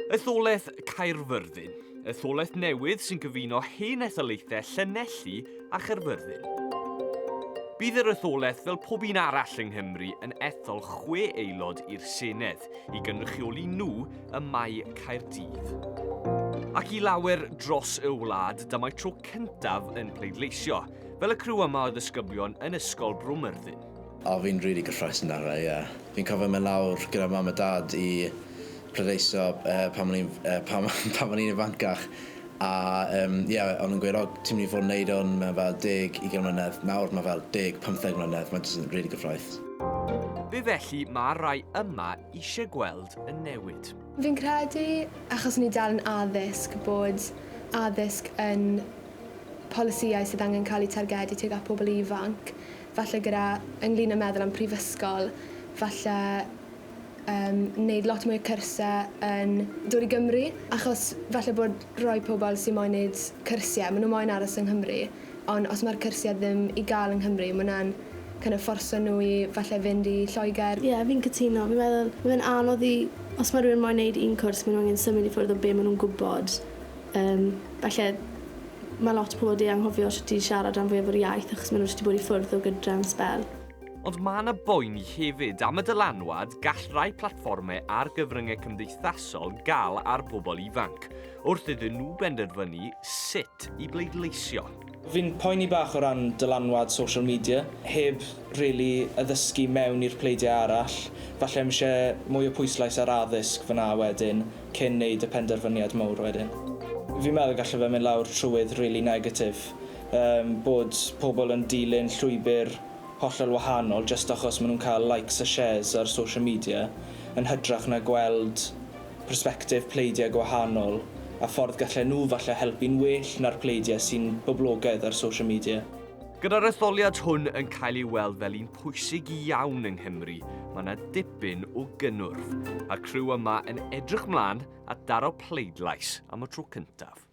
Etholaeth Caerfyrddin, etholaeth newydd sy'n gyfuno hen etholaethau Llanelli a Cherfyrddin. Bydd yr etholaeth fel pob un arall yng Nghymru yn ethol 6 aelod i'r Senedd i gynrychioli nhw y Mai Caerdydd. Ac i lawer dros y wlad, dyma'i tro cyntaf yn pleidleisio, fel y criw yma o ddisgyblion yn ysgol Bromyrddin. Fi'n really gyffroes yn dara, ie. Fi'n cofio mynd lawr gyda mam a dad i pleidleisio pan o'n i'n ifancach. A o'n nhw'n gweud, ti'n mynd i fod yn neud o'n fel 10-20 mlynedd. Nawr mae fel 10-15 mlynedd, mae'n just yn really gyffroes. Fe felly mae'r rai yma eisiau gweld y newid. Fi'n credu, achos ni dal yn addysg, bod addysg yn polisïau sydd angen cael eu targedu tuag at pobl ifanc. Falle gyda ynglyn â meddwl am prifysgol, falle wneud lot mwy o cyrsau yn dod i Gymru, achos falle bod rhoi pobl sy'n moyn wneud cyrsiau, maen nhw moyn aros yng Nghymru, ond os mae'r cyrsiau ddim i gael yng Nghymru, mae hwnna'n kind of fforso nhw i falle fynd i Lloegr. Ie, fi'n cytuno. Fi'n meddwl, mae'n anodd i, os mae rhywun moyn wneud un cwrs, maen nhw'n symud i ffwrdd o be maen nhw'n gwybod. Falle, mae lot o pobl di anghofio sut i siarad am fwyaf o'r iaith, achos maen nhw wedi bod i ffwrdd o gydra am sbel. Ond mae yna boeni hefyd am y dylanwad gall rai platfformau a'r gyfryngau cymdeithasol gael ar bobl ifanc, wrth iddyn nhw benderfynu sut i bleidleisio. Fi'n poeni bach o ran dylanwad social media, heb really addysgu mewn i'r pleidiau arall. Falle am eisiau mwy o pwyslais ar addysg fyna wedyn, cyn neud y penderfyniad mawr wedyn. Fi'n meddwl gallai fe mynd lawr trwydd really negatif, bod pobl yn dilyn llwybr hollol wahanol just achos maen nhw'n cael likes a shares ar social media yn hydrach na gweld perspektif pleidiau gwahanol a ffordd gallai nhw falle helpu'n well na'r pleidiau sy'n boblogaidd ar social media. Gyda'r etholiad hwn yn cael ei weld fel un pwysig iawn yng Nghymru, mae yna dipyn o gynnwrf. A'r criw yma yn edrych mlaen at daro pleidlais am y tro cyntaf.